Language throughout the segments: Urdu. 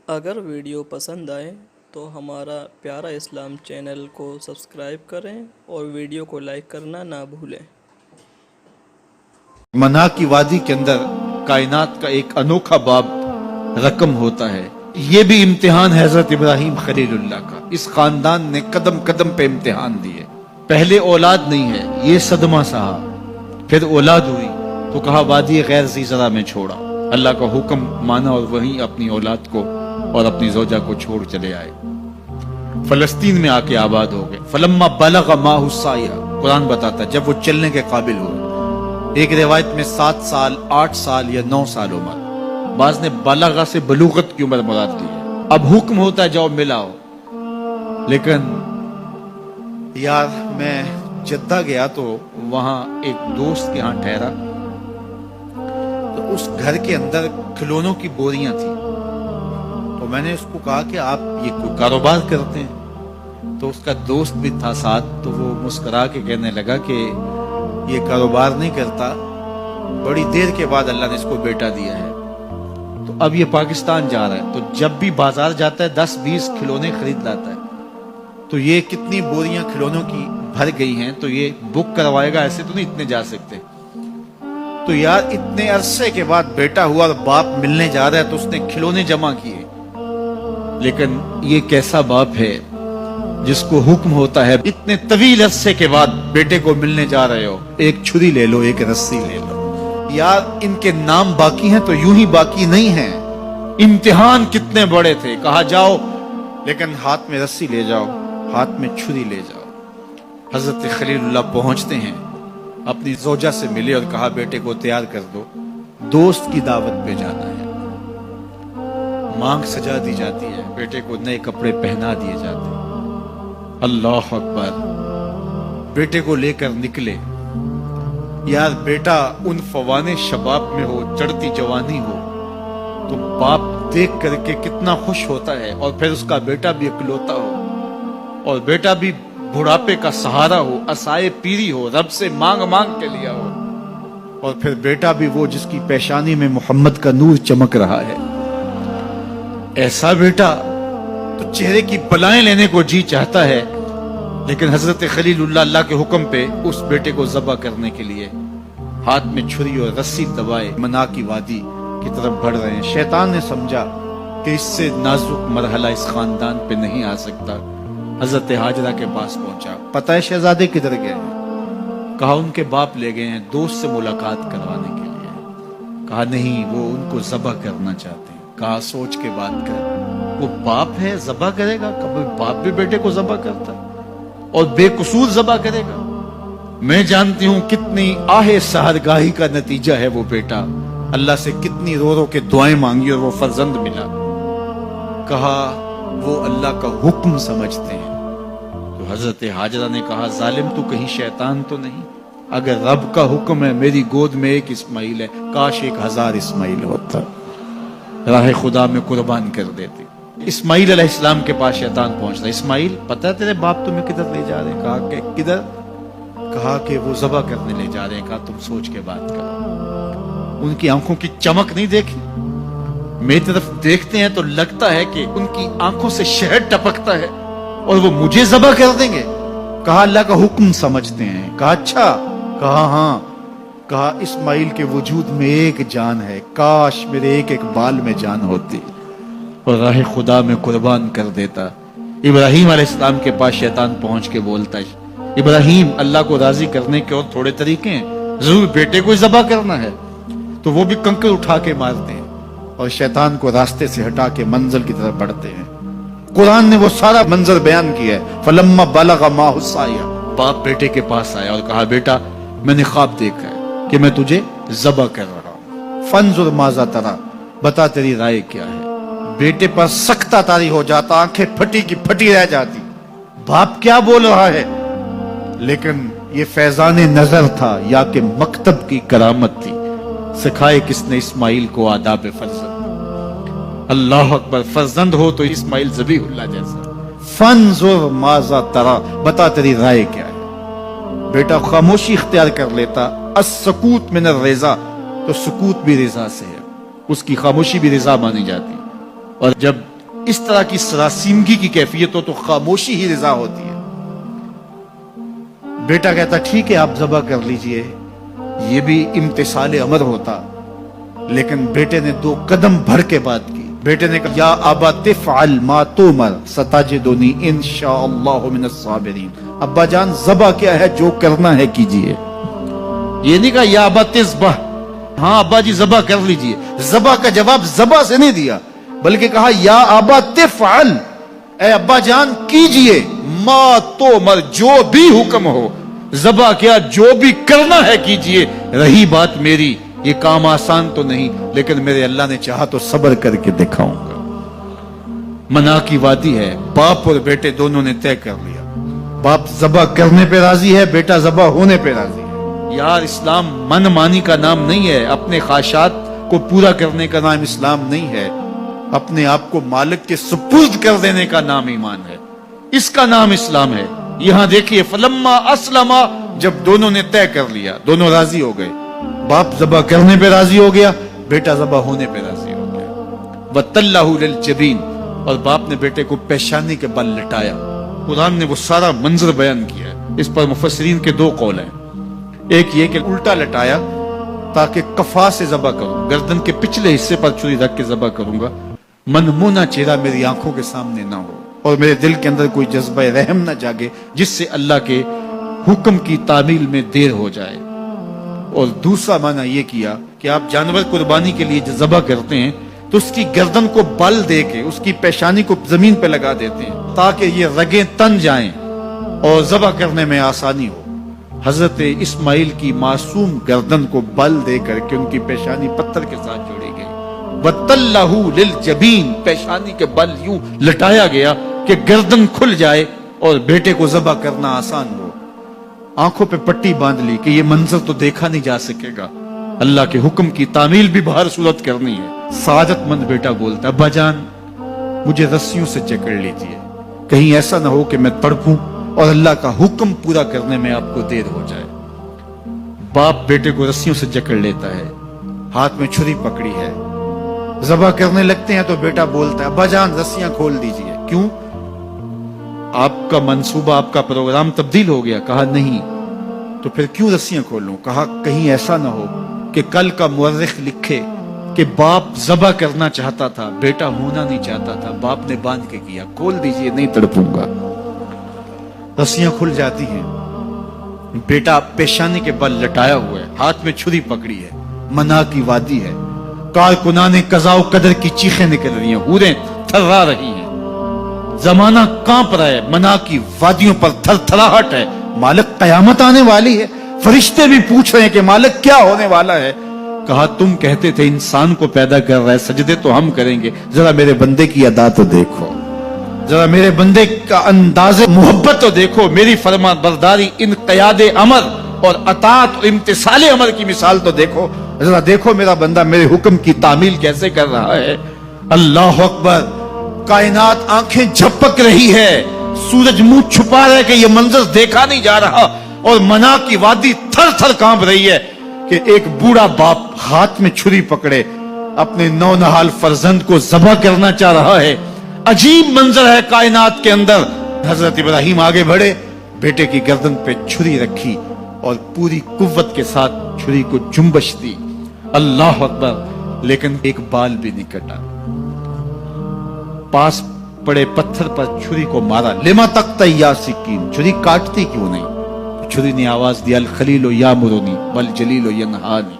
اگر ویڈیو پسند آئے تو ہمارا پیارا اسلام چینل کو سبسکرائب کریں اور ویڈیو کو لائک کرنا نہ بھولیں۔ منا کی وادی کے اندر کائنات کا ایک انوکھا باب رقم ہوتا ہے۔ یہ بھی امتحان حضرت ابراہیم خلیل اللہ کا، اس خاندان نے قدم قدم پہ امتحان دیے۔ پہلے اولاد نہیں ہے، یہ صدمہ سہا، پھر اولاد ہوئی تو کہا وادی غیر ذی زرع میں چھوڑا، اللہ کا حکم مانا اور وہیں اپنی اولاد کو اور اپنی زوجہ کو چھوڑ چلے آئے، فلسطین میں آ کے آباد ہو گئے۔ فلما بلغ ماہ السعی، قرآن بتاتا ہے جب وہ چلنے کے قابل ہوئے، ایک روایت میں 7 سال 8 سال یا 9 سال عمر، بعض نے بلغہ سے بلوغت کی عمر مراد لی ہے۔ اب حکم ہوتا ہے جاؤ ملاؤ، لیکن یار میں جدہ گیا تو وہاں ایک دوست کے ہاں ٹھہرا، تو اس گھر کے اندر کھلونوں کی بوریاں تھیں، تو میں نے اس کو کہا کہ آپ یہ کوئی کاروبار کرتے ہیں؟ تو اس کا دوست بھی تھا ساتھ، تو وہ مسکرا کے کہنے لگا کہ یہ کاروبار نہیں کرتا، بڑی دیر کے بعد اللہ نے اس کو بیٹا دیا ہے، تو اب یہ پاکستان جا رہا ہے، تو جب بھی بازار جاتا ہے 10-20 کھلونے خرید لاتا ہے، تو یہ کتنی بوریاں کھلونوں کی بھر گئی ہیں، تو یہ بک کروائے گا، ایسے تو نہیں اتنے جا سکتے۔ تو یار اتنے عرصے کے بعد بیٹا ہوا اور باپ ملنے جا رہا ہے تو اس نے کھلونے جمع کیے، لیکن یہ کیسا باپ ہے جس کو حکم ہوتا ہے اتنے طویل عرصے کے بعد بیٹے کو ملنے جا رہے ہو، ایک چھری لے لو، ایک رسی لے لو۔ یار ان کے نام باقی ہیں تو یوں ہی باقی نہیں ہیں، امتحان کتنے بڑے تھے، کہا جاؤ لیکن ہاتھ میں رسی لے جاؤ، ہاتھ میں چھری لے جاؤ۔ حضرت خلیل اللہ پہنچتے ہیں، اپنی زوجہ سے ملے اور کہا بیٹے کو تیار کر دو، دوست کی دعوت پہ جانا ہے۔ مانگ سجا دی جاتی ہے، بیٹے کو نئے کپڑے پہنا دیے جاتے ہیں۔ اللہ اکبر، بیٹے کو لے کر نکلے۔ یار بیٹا ان فوان شباب میں ہو، چڑھتی جوانی ہو، تو باپ دیکھ کر کے کتنا خوش ہوتا ہے، اور پھر اس کا بیٹا بھی اکلوتا ہو، اور بیٹا بھی بڑھاپے کا سہارا ہو، عصائے پیری ہو، رب سے مانگ مانگ کے لیا ہو، اور پھر بیٹا بھی وہ جس کی پیشانی میں محمد کا نور چمک رہا ہے۔ ایسا بیٹا تو چہرے کی بلائیں لینے کو جی چاہتا ہے، لیکن حضرت خلیل اللہ کے حکم پہ اس بیٹے کو ذبح کرنے کے لیے ہاتھ میں چھری اور رسی دبائے منا کی وادی کی طرف بڑھ رہے ہیں۔ شیطان نے سمجھا کہ اس سے نازک مرحلہ اس خاندان پہ نہیں آ سکتا، حضرت حاجرہ کے پاس پہنچا۔ پتہ ہے شہزادے کدھر گئے ہیں؟ کہا ان کے باپ لے گئے ہیں دوست سے ملاقات کروانے کے لیے۔ کہا نہیں، وہ ان کو ذبح کرنا چاہتے ہیں۔ کہا سوچ کے بات کر، وہ باپ ہے ذبح کرے گا؟ کبھی باپ بھی بیٹے کو ذبح کرتا ہے اور بے قصور ذبح کرے گا؟ میں جانتی ہوں کتنی آہ سحرگاہی کا نتیجہ ہے وہ بیٹا، اللہ سے کتنی رو رو کے دعائیں مانگی اور وہ فرزند ملا۔ کہا وہ اللہ کا حکم سمجھتے ہیں۔ تو حضرت حاجرہ نے کہا ظالم تو کہیں شیطان تو نہیں؟ اگر رب کا حکم ہے، میری گود میں ایک اسماعیل ہے، کاش 1000 اسماعیل ہوتا، راہ خدا میں قربان کر دیتے۔ اسماعیل علیہ السلام کے پاس شیطان پہنچتا، اسماعیل پتہ ہے تیرے باپ تمہیں کدھر لے جا رہے ہیں؟ کہا کہ کدھر؟ کہا کہ وہ ذبح کرنے لے جا رہے ہیں۔ کہا تم سوچ کے بات کرو۔ ان کی آنکھوں کی چمک نہیں دیکھی؟ میری طرف دیکھتے ہیں تو لگتا ہے کہ ان کی آنکھوں سے شہد ٹپکتا ہے، اور وہ مجھے ذبح کر دیں گے؟ کہا اللہ کا حکم سمجھتے ہیں۔ کہا اچھا؟ کہا ہاں۔ کہا اسماعیل کے وجود میں ایک جان ہے، کاش میرے ایک ایک بال میں جان ہوتی اور راہ خدا میں قربان کر دیتا۔ ابراہیم علیہ السلام کے پاس شیطان پہنچ کے بولتا ہے ابراہیم اللہ کو راضی کرنے کے اور تھوڑے طریقے ہیں، ضرور بیٹے کو ذبح کرنا ہے۔ تو وہ بھی کنکر اٹھا کے مارتے ہیں اور شیطان کو راستے سے ہٹا کے منزل کی طرف بڑھتے ہیں۔ قرآن نے وہ سارا منظر بیان کیا ہے۔ فلما بلغ ماہ السعی، باپ بیٹے کے پاس آیا اور کہا بیٹا میں نے خواب دیکھا ہے کہ میں تجھے ذبح کر رہا ہوں، فانظر ماذا تری، بتا تیری رائے کیا ہے۔ بیٹے پر سختہ طاری ہو جاتا، آنکھیں پھٹی کی پھٹی رہ جاتی، باپ کیا بول رہا ہے؟ لیکن یہ فیضان نظر تھا یا کہ مکتب کی کرامت تھی؟ سکھائے کس نے اسماعیل کو آداب فرزند؟ اللہ اکبر، فرزند ہو تو اسماعیل ذبیح اللہ جیسا۔ فانظر ماذا تری، بتا تیری رائے کیا ہے۔ بیٹا خاموشی اختیار کر لیتا، السکوت من الرضا، تو سکوت بھی رضا سے ہے، اس کی خاموشی بھی رضا مانی جاتی۔ اور جب اس طرح کی سراسیمگی کی کیفیت ہو تو خاموشی ہی رضا ہوتی ہے. بیٹا کہتا ٹھیک ہے آپ ذبح کر لیجئے، یہ بھی امتثال امر ہوتا. لیکن بیٹے نے 2 قدم بڑھ کے بات کی. بیٹے نے کہا یا ابا تفعل ما تؤمر ستجدنی انشاءاللہ من الصابرین. ابا جان ذبح کیا ہے، جو کرنا ہے کیجئے. یہ نہیں کہا یا ابا تذبح، ہاں ابا جی ذبح کر لیجئے. ذبح کا جواب ذبح سے نہیں دیا، بلکہ کہا یا ابا تفعل، اے ابا جان کیجئے ما تؤمر، جو بھی حکم ہو. ذبح کیا، جو بھی کرنا ہے کیجئے. رہی بات میری، یہ کام آسان تو نہیں، لیکن میرے اللہ نے چاہا تو صبر کر کے دکھاؤں گا. منا کی وادی ہے، باپ اور بیٹے دونوں نے طے کر لیا. باپ ذبح کرنے پہ راضی ہے، بیٹا ذبح ہونے پہ راضی ہے. یار اسلام من مانی کا نام نہیں ہے، اپنے خواہشات کو پورا کرنے کا نام اسلام نہیں ہے. اپنے آپ کو مالک کے سپرد کر دینے کا نام ایمان ہے، اس کا نام اسلام ہے. یہاں دیکھیے فلما اسلما، جب دونوں نے طے کر لیا، دونوں راضی ہو گئے. باپ ذبح کرنے پہ راضی ہو گیا، بیٹا ذبح ہونے پہ راضی ہو گیا. وَتَلَّهُ لِلْجَبِينِ، اور باپ نے بیٹے کو پیشانی کے بل لٹایا. قرآن نے وہ سارا منظر بیان کیا ہے. اس پر مفسرین کے 2 قول ہیں. ایک یہ کہ الٹا لٹایا تاکہ کفا سے ذبح کروں، گردن کے پچھلے حصے پر چھری رکھ کے ذبح کروں گا. منمونہ چہرہ میری آنکھوں کے سامنے نہ ہو اور میرے دل کے اندر کوئی جذبہ رحم نہ جاگے جس سے اللہ کے حکم کی تعمیل میں دیر ہو جائے. اور دوسرا معنی یہ کیا کہ آپ جانور قربانی کے لیے جو ذبح کرتے ہیں تو اس کی گردن کو بل دے کے اس کی پیشانی کو زمین پہ لگا دیتے ہیں تاکہ یہ رگیں تن جائیں اور ذبح کرنے میں آسانی ہو. حضرت اسماعیل کی معصوم گردن کو بل دے کر کے ان کی پیشانی پتھر کے ساتھ جوڑی گئی. وَتَلَّهُ لِلْجَبِينِ، پیشانی کے بل یوں لٹایا گیا کہ گردن کھل جائے اور بیٹے کو ذبح کرنا آسان ہو. آنکھوں پہ پٹی باندھ لی کہ یہ منظر تو دیکھا نہیں جا سکے گا، اللہ کے حکم کی تعمیل بھی بہر صورت کرنی ہے. سعادت مند بیٹا بولتا ابا جان مجھے رسیوں سے جکڑ لیجیے، کہیں ایسا نہ ہو کہ میں تڑپوں اور اللہ کا حکم پورا کرنے میں آپ کو دیر ہو جائے. باپ بیٹے کو رسیوں سے جکڑ لیتا ہے، ہاتھ میں چھری پکڑی ہے. ذبح کرنے لگتے ہیں تو بیٹا بولتا ہے ابا جان رسیاں کھول دیجیے. کیوں؟ آپ کا منصوبہ، آپ کا پروگرام تبدیل ہو گیا. کہا نہیں. تو پھر کیوں رسیاں کھولوں؟ کہا کہیں ایسا نہ ہو کہ کل کا مورخ لکھے کہ باپ ذبح کرنا چاہتا تھا، بیٹا ہونا نہیں چاہتا تھا، باپ نے باندھ کے کیا. کھول دیجیے، نہیں تڑپوں گا. رسیاں کھل جاتی ہیں. بیٹا پیشانی کے بل لٹایا ہوا ہے، ہاتھ میں چھری پکڑی ہے. منا کی وادی ہے، کارکنان قضاء و قدر کی چیخیں نکل رہی ہیں، حوریں تھرا رہی ہیں، زمانہ کانپ رہا ہے. منا کی وادیوں پر تھر تھراہٹ ہے. مالک قیامت آنے والی ہے. فرشتے بھی پوچھ رہے ہیں کہ مالک کیا ہونے والا ہے. کہا تم کہتے تھے انسان کو پیدا کر رہا ہے، سجدے تو ہم کریں گے، ذرا میرے بندے کی ادا تو دیکھو، ذرا میرے بندے کا انداز محبت تو دیکھو، میری فرما برداری، انقیاد امر اور اطاعت اور امتثال امر کی مثال تو دیکھو. ذرا دیکھو میرا بندہ میرے حکم کی تعمیل کیسے کر رہا ہے. اللہ اکبر. کائنات آنکھیں جھپک رہی ہے، سورج منہ چھپا رہا ہے کہ یہ منظر دیکھا نہیں جا رہا، اور منا کی وادی تھر تھر کانپ رہی ہے کہ ایک بوڑھا باپ ہاتھ میں چھری پکڑے اپنے نونہال فرزند کو ذبح کرنا چاہ رہا ہے. عجیب منظر ہے کائنات کے اندر. حضرت ابراہیم آگے بڑھے، بیٹے کی گردن پہ چھری رکھی اور پوری قوت کے ساتھ چھری کو جنبش دی. اللہ اکبر. لیکن ایک بال بھی نہیں کٹا. پاس پڑے پتھر پر چھری کو مارا. لما تقطع یا سکین، چھری کاٹتی کیوں نہیں؟ چھری نے آواز دیا الخلیل یامرنی والجلیل ینہانی،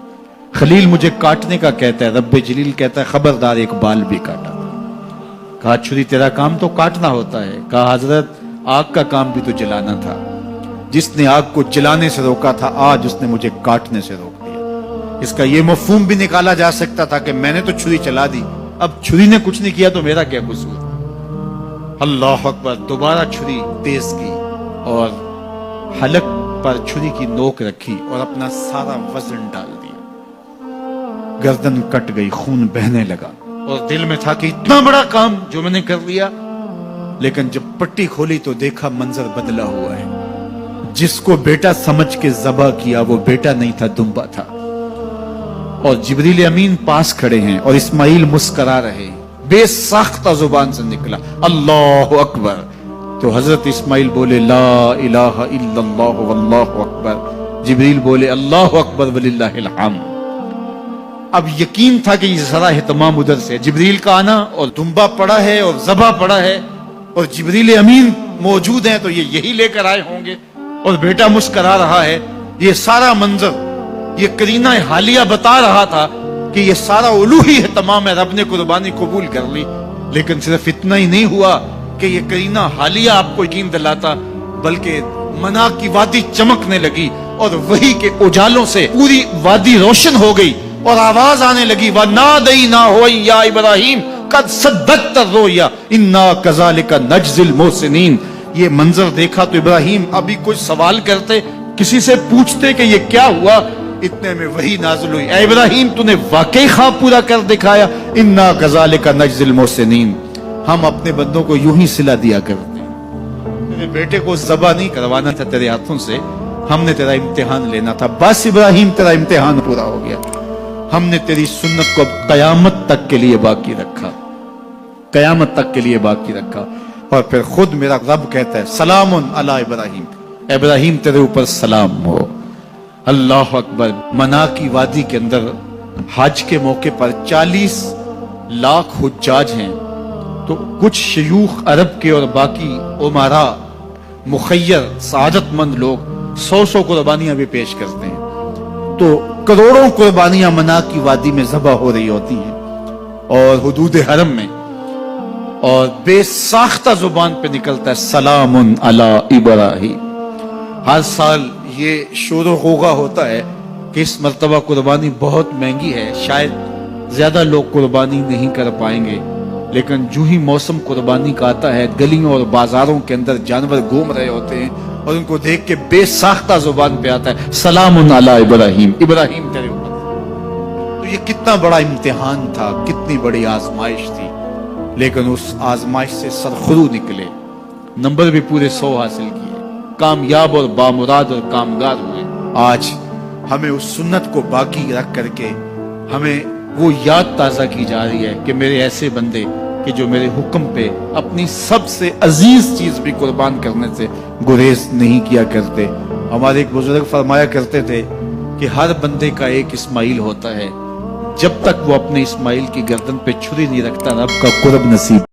خلیل مجھے کاٹنے کا کہتا ہے، رب جلیل کہتا ہے خبردار ایک بال بھی کاٹا. کہا چھری تیرا کام تو کاٹنا ہوتا ہے. کہا حضرت آگ کا کام بھی تو جلانا تھا، جس نے آگ کو جلانے سے روکا تھا آج اس نے مجھے کاٹنے سے روک دیا. اس کا یہ مفہوم بھی نکالا جا سکتا تھا کہ میں نے تو چھری چلا دی، اب چھری نے کچھ نہیں کیا تو میرا کیا قصور. اللہ اکبر. دوبارہ چھری تیز کی اور حلق پر چھری کی نوک رکھی اور اپنا سارا وزن ڈال دیا. گردن کٹ گئی، خون بہنے لگا اور دل میں تھا کہ اتنا بڑا کام جو میں نے کر لیا. لیکن جب پٹی کھولی تو دیکھا منظر بدلا ہوا ہے. جس کو بیٹا سمجھ کے ذبح کیا وہ بیٹا نہیں تھا، دمبا تھا. اور جبریل امین پاس کھڑے ہیں اور اسماعیل مسکرا رہے. بے ساختہ زبان سے نکلا اللہ اکبر. تو حضرت اسماعیل بولے لا الہ الا اللہ واللہ اکبر. جبریل بولے اللہ اکبر وللہ الحمد. اب یقین تھا کہ یہ سارا اہتمام ادھر سے جبریل کا آنا، اور دمبا پڑا ہے اور ذبح پڑا ہے اور جبریل امین موجود ہیں تو یہ یہی لے کر آئے ہوں گے، اور بیٹا مسکرا رہا ہے. یہ سارا منظر، یہ قرینہ حالیہ بتا رہا تھا کہ یہ سارا الوہی اہتمام ہے، رب نے قربانی قبول کر لی. لیکن صرف اتنا ہی نہیں ہوا کہ یہ قرینہ حالیہ آپ کو یقین دلاتا، بلکہ منا کی وادی چمکنے لگی اور وہی کے اجالوں سے پوری وادی روشن ہو گئی، اور آواز آنے لگی وَنَادَيْنَاهُ يَا إِبْرَاهِيمُ قَدْ صَدَّقْتَ الرُّؤْيَا إِنَّا كَذَلِكَ نَجْزِي الْمُحْسِنِينَ. یہ منظر دیکھا تو ابراہیم ابھی کچھ سوال کرتے، کسی سے پوچھتے کہ یہ کیا ہوا، اتنے میں وہی نازل ہوئی اے ابراہیم تو نے واقعی خواب پورا کر دکھایا. اِنَّا كَذَلِكَ نَجْزِي الْمُحْسِنِينَ. ہم اپنے بندوں کو یوں ہی صلہ دیا کرتے ہیں. تیرے بیٹے کو ذبح نہیں کروانا تھا تیرے ہاتھوں سے، ہم نے تیرا امتحان لینا تھا. بس ابراہیم تیرا امتحان پورا ہو گیا. ہم نے تیری سنت کو اب قیامت تک کے لیے باقی رکھا، قیامت تک کے لیے باقی رکھا. اور پھر خود میرا رب کہتا ہے سلام علی ابراہیم، ابراہیم تیرے اوپر سلام ہو. اللہ اکبر. منا کی وادی کے اندر حج کے موقع پر 40 لاکھ حجاج ہیں، تو کچھ شیوخ عرب کے اور باقی عمراء مخیر سعادت مند لوگ 100 قربانیاں بھی پیش کرتے ہیں. تو کروڑوں قربانیاں منا کی وادی میں ذبح ہو رہی ہوتی ہیں اور حدود حرم میں، اور بے ساختہ زبان پہ نکلتا ہے سلام علی ابراہیم. ہر سال یہ شور و غوغا ہوتا ہے کہ اس مرتبہ قربانی بہت مہنگی ہے، شاید زیادہ لوگ قربانی نہیں کر پائیں گے. لیکن جو ہی موسم قربانی کا آتا ہے، گلیوں اور بازاروں کے اندر جانور گھوم رہے ہوتے ہیں اور ان کو دیکھ کے بے ساختہ زبان پہ آتا ہے سلام علی ابراہیم، ابراہیم تیرے اوپر. تو یہ کتنا بڑا امتحان تھا، کتنی بڑی آزمائش تھی، لیکن اس آزمائش سے سرخرو نکلے، نمبر بھی پورے 100 حاصل کیے، کامیاب اور بامراد اور کامگار ہوئے. آج ہمیں اس سنت کو باقی رکھ کر کے ہمیں وہ یاد تازہ کی جا رہی ہے کہ میرے ایسے بندے کہ جو میرے حکم پہ اپنی سب سے عزیز چیز بھی قربان کرنے سے گریز نہیں کیا کرتے. ہمارے ایک بزرگ فرمایا کرتے تھے کہ ہر بندے کا ایک اسماعیل ہوتا ہے، جب تک وہ اپنے اسماعیل کی گردن پہ چھری نہیں رکھتا رب کا قرب نصیب